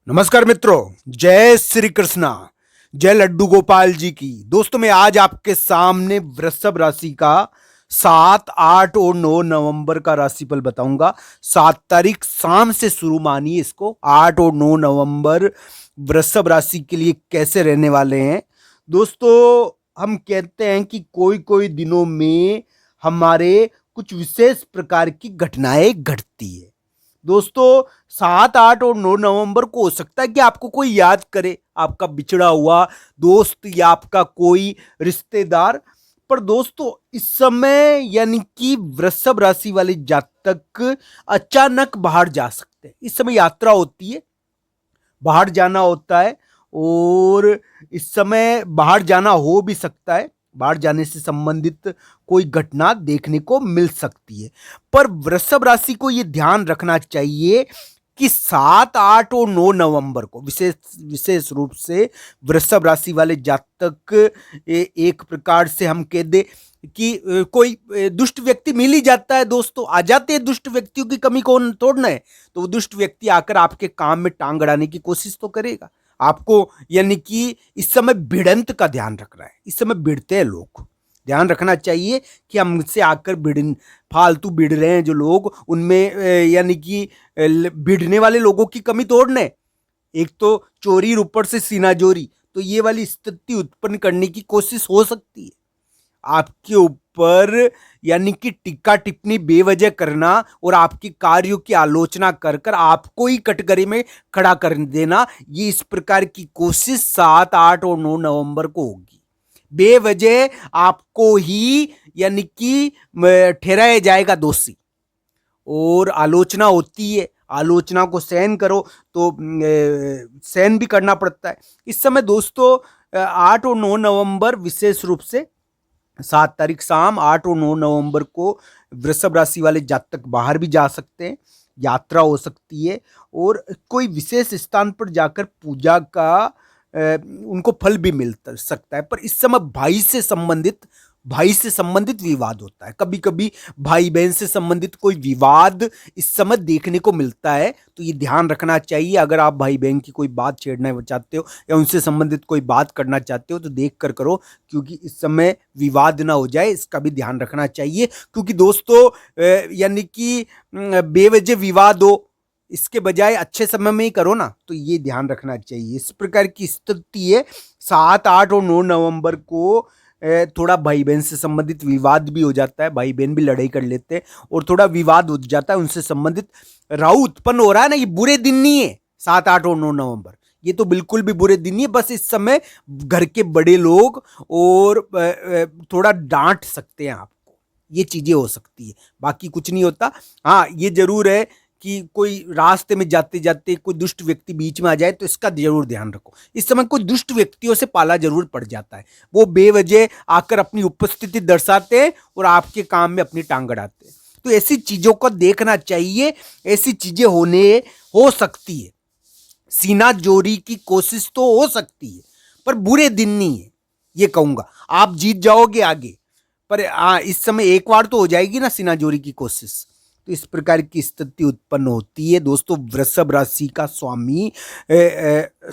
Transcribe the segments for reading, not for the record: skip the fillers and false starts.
नमस्कार मित्रों, जय श्री कृष्णा, जय लड्डू गोपाल जी की। दोस्तों मैं आज आपके सामने वृषभ राशि का 7, 8 और 9 नवंबर का राशिफल बताऊंगा। 7 तारीख शाम से शुरू मानिए इसको। 8 और 9 नवंबर वृषभ राशि के लिए कैसे रहने वाले हैं। दोस्तों हम कहते हैं कि कोई कोई दिनों में हमारे कुछ विशेष प्रकार की घटनाएं घटती है। दोस्तों 7, 8 और 9 नवंबर को हो सकता है कि आपको कोई याद करे, आपका बिछड़ा हुआ दोस्त या आपका कोई रिश्तेदार। पर दोस्तों इस समय यानी कि वृषभ राशि वाले जातक अचानक बाहर जा सकते हैं। इस समय यात्रा होती है, बाहर जाना होता है और इस समय बाहर जाना हो भी सकता है। बाहर जाने से संबंधित कोई घटना देखने को मिल सकती है। पर वृषभ राशि को यह ध्यान रखना चाहिए कि 7, 8 और 9 नवंबर को विशेष विशेष रूप से वृषभ राशि वाले जातक एक प्रकार से हम कह दे कि कोई दुष्ट व्यक्ति मिल ही जाता है। दोस्तों आ जाते हैं, दुष्ट व्यक्तियों की कमी कौन तोड़ना है। तो वो दुष्ट व्यक्ति आकर आपके काम में टांग अड़ाने की कोशिश तो करेगा आपको। यानी कि इस समय भिड़ंत का ध्यान रखना है। इस समय भिड़ते हैं लोग, ध्यान रखना चाहिए कि हमसे आकर फालतू भिड़ रहे हैं जो लोग, उनमें यानी कि भिड़ने वाले लोगों की कमी तोड़ने। एक तो चोरी ऊपर से सीना जोरी, तो ये वाली स्थिति उत्पन्न करने की कोशिश हो सकती है आपके ऊपर। यानी कि टिक्का टिप्पणी बेवजह करना और आपकी कार्यों की आलोचना कर कर आपको ही कटघरे में खड़ा कर देना, ये इस प्रकार की कोशिश 7, 8 और 9 नवंबर को होगी। बेवजह आपको ही यानी कि ठहराया जाएगा दोषी और आलोचना होती है। आलोचना को सहन करो तो सहन भी करना पड़ता है इस समय। दोस्तों 8 और 9 नवंबर विशेष रूप से 7 तारीख शाम 8 और 9 नवंबर को वृषभ राशि वाले जातक बाहर भी जा सकते हैं, यात्रा हो सकती है और कोई विशेष स्थान पर जाकर पूजा का उनको फल भी मिल सकता है। पर इस समय भाई से संबंधित विवाद होता है। कभी कभी भाई बहन से संबंधित कोई विवाद इस समय देखने को मिलता है, तो ये ध्यान रखना चाहिए। अगर आप भाई बहन की कोई बात छेड़ना चाहते हो या उनसे संबंधित कोई बात करना चाहते हो तो देख कर करो, क्योंकि इस समय विवाद ना हो जाए, इसका भी ध्यान रखना चाहिए। क्योंकि दोस्तों यानी कि बेवजह विवाद हो, इसके बजाय अच्छे समय में ही करो ना, तो ये ध्यान रखना चाहिए। इस प्रकार की स्थिति है। 7, 8 और 9 नवंबर को थोड़ा भाई बहन से संबंधित विवाद भी हो जाता है, भाई बहन भी लड़ाई कर लेते हैं और थोड़ा विवाद हो जाता है उनसे संबंधित। राहु उत्पन्न हो रहा है ना, ये बुरे दिन नहीं है। 7, 8 और 9 नवंबर ये तो बिल्कुल भी बुरे दिन नहीं है। बस इस समय घर के बड़े लोग और थोड़ा डांट सकते हैं आपको, ये चीजें हो सकती है, बाकी कुछ नहीं होता। हाँ ये जरूर है कि कोई रास्ते में जाते जाते कोई दुष्ट व्यक्ति बीच में आ जाए तो इसका जरूर ध्यान रखो। इस समय कुछ दुष्ट व्यक्तियों से पाला जरूर पड़ जाता है, वो बेवजह आकर अपनी उपस्थिति दर्शाते हैं और आपके काम में अपनी टांग अड़ाते हैं। तो ऐसी चीजों को देखना चाहिए, ऐसी चीजें हो सकती है। सीना जोरी की कोशिश तो हो सकती है, पर बुरे दिन नहीं है ये कहूंगा। आप जीत जाओगे आगे, पर इस समय एक बार तो हो जाएगी ना सीना जोरी की कोशिश। तो इस प्रकार की स्थिति उत्पन्न होती है। दोस्तों वृषभ राशि का स्वामी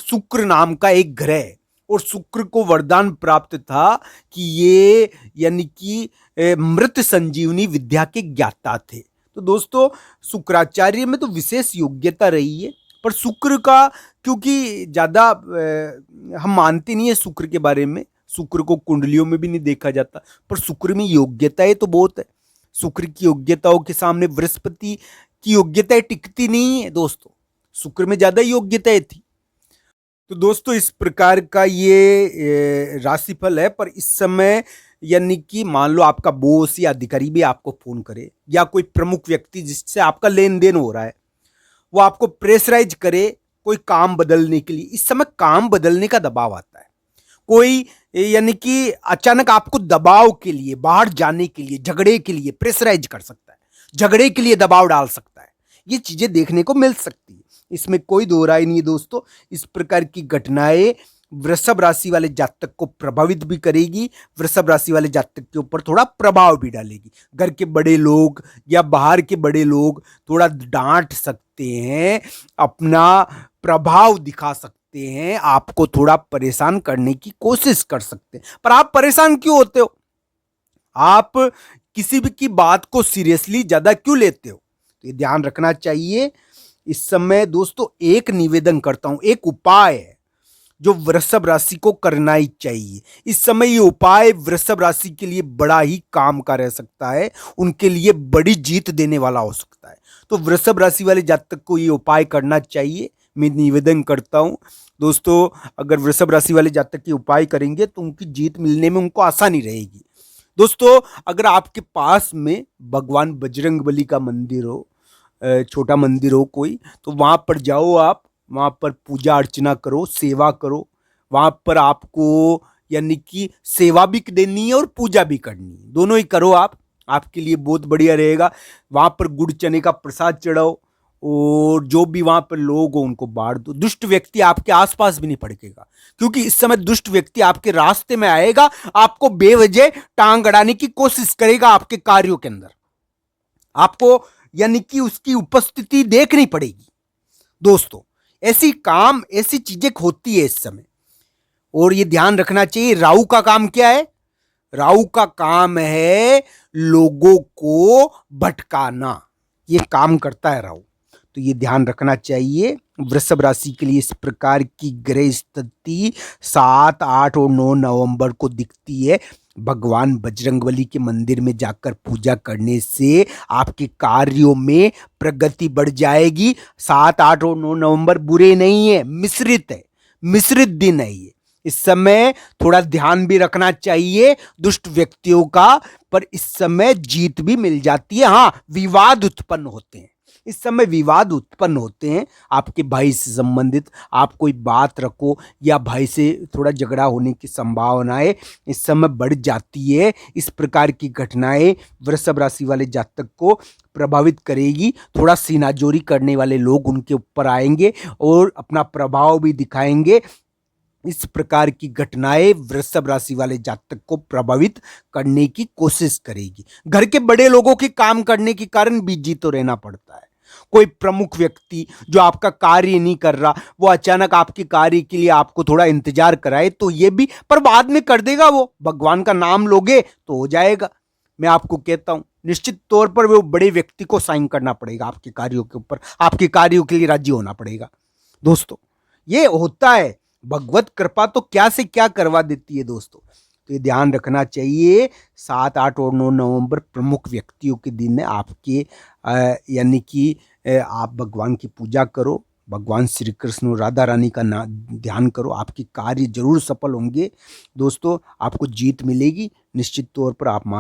शुक्र नाम का एक ग्रह है और शुक्र को वरदान प्राप्त था कि ये यानी कि मृत संजीवनी विद्या के ज्ञाता थे। तो दोस्तों शुक्राचार्य में तो विशेष योग्यता रही है, पर शुक्र का क्योंकि ज्यादा हम मानते नहीं है शुक्र के बारे में, शुक्र को कुंडलियों में भी नहीं देखा जाता, पर शुक्र में योग्यताएं तो बहुत है। शुक्र की योग्यताओं के सामने बृहस्पति की योग्यताएं टिकती नहीं है। दोस्तों शुक्र में ज्यादा योग्यताएं थी। तो दोस्तों इस प्रकार का ये राशिफल है। पर इस समय यानी कि मान लो आपका बॉस या अधिकारी भी आपको फोन करे या कोई प्रमुख व्यक्ति जिससे आपका लेन देन हो रहा है, वो आपको प्रेशराइज करे कोई काम बदलने के लिए। इस समय काम बदलने का दबाव आता है, कोई यानी कि अचानक आपको दबाव के लिए, बाहर जाने के लिए, झगड़े के लिए प्रेशराइज कर सकता है, झगड़े के लिए दबाव डाल सकता है। ये चीजें देखने को मिल सकती है, इसमें कोई दो राय नहीं है। दोस्तों इस प्रकार की घटनाएं वृषभ राशि वाले जातक को प्रभावित भी करेगी, वृषभ राशि वाले जातक के ऊपर थोड़ा प्रभाव भी डालेगी। घर के बड़े लोग या बाहर के बड़े लोग थोड़ा डांट सकते हैं, अपना प्रभाव दिखा सकते हैं, आपको थोड़ा परेशान करने की कोशिश कर सकते हैं। पर आप परेशान क्यों होते हो? आप किसी भी की बात को सीरियसली ज्यादा क्यों लेते हो? तो ये ध्यान रखना चाहिए। इस समय दोस्तों एक निवेदन करता हूं, एक उपाय है जो वृषभ राशि को करना ही चाहिए। इस समय ये उपाय वृषभ राशि के लिए बड़ा ही काम का रह सकता है, उनके लिए बड़ी जीत देने वाला हो सकता है। तो वृषभ राशि वाले जातक को ये उपाय करना चाहिए। मैं निवेदन करता हूं दोस्तों, अगर वृषभ राशि वाले जातक ये उपाय करेंगे तो उनकी जीत मिलने में उनको आसानी रहेगी। दोस्तों, अगर आपके पास में भगवान बजरंगबली का मंदिर हो, छोटा मंदिर हो कोई, तो वहां पर जाओ आप, वहां पर पूजा अर्चना करो, सेवा करो। वहां पर आपको यानी कि सेवा भी देनी है और पूजा भी करनी है, दोनों ही करो आप, आपके लिए बहुत बढ़िया रहेगा। वहां पर गुड़ चने का प्रसाद चढ़ाओ और जो भी वहां पर लोग हो उनको बांट दो। दुष्ट व्यक्ति आपके आसपास भी नहीं पड़केगा, क्योंकि इस समय दुष्ट व्यक्ति आपके रास्ते में आएगा, आपको बेवजह टांग अड़ाने की कोशिश करेगा आपके कार्यों के अंदर। आपको यानी कि उसकी उपस्थिति देखनी पड़ेगी। दोस्तों, ऐसी काम, ऐसी चीजें होती है इस समय, और ये ध्यान रखना चाहिए। राहु का काम क्या है? राहु का काम है लोगों को भटकाना, ये काम करता है राहु। तो ये ध्यान रखना चाहिए। वृषभ राशि के लिए इस प्रकार की ग्रह स्थिति 7, 8 और 9 नवंबर को दिखती है। भगवान बजरंगबली के मंदिर में जाकर पूजा करने से आपके कार्यों में प्रगति बढ़ जाएगी। 7, 8 और 9 नवंबर बुरे नहीं है, मिश्रित है, मिश्रित दिन है ये। इस समय थोड़ा ध्यान भी रखना चाहिए दुष्ट व्यक्तियों का, पर इस समय जीत भी मिल जाती है। हाँ, विवाद उत्पन्न होते हैं, इस समय विवाद उत्पन्न होते हैं आपके भाई से संबंधित। आप कोई बात रखो या भाई से थोड़ा झगड़ा होने की संभावनाएं इस समय बढ़ जाती है। इस प्रकार की घटनाएं वृषभ राशि वाले जातक को प्रभावित करेगी। थोड़ा सीनाजोरी करने वाले लोग उनके ऊपर आएंगे और अपना प्रभाव भी दिखाएंगे। इस प्रकार की घटनाएं वृषभ राशि वाले जातक को प्रभावित करने की कोशिश करेगी। घर के बड़े लोगों के काम करने के कारण बिजी तो रहना पड़ता है। कोई प्रमुख व्यक्ति जो आपका कार्य नहीं कर रहा, वो अचानक आपके कार्य के लिए आपको थोड़ा इंतजार कराए तो ये भी, पर बाद में कर देगा वो। भगवान का नाम लोगे तो हो जाएगा। मैं आपको कहता हूं निश्चित तौर पर वो बड़े व्यक्ति को साइन करना पड़ेगा आपके कार्यों के ऊपर, आपके कार्यों के लिए राजी होना पड़ेगा। दोस्तों, ये होता है, भगवत कृपा तो क्या से क्या करवा देती है दोस्तों। तो ये ध्यान रखना चाहिए। 7, 8 और 9 नवंबर प्रमुख व्यक्तियों के दिन है आपके, यानी कि आप भगवान की पूजा करो, भगवान श्री कृष्ण और राधा रानी का ध्यान करो, आपके कार्य जरूर सफल होंगे। दोस्तों, आपको जीत मिलेगी, निश्चित तौर पर आप मान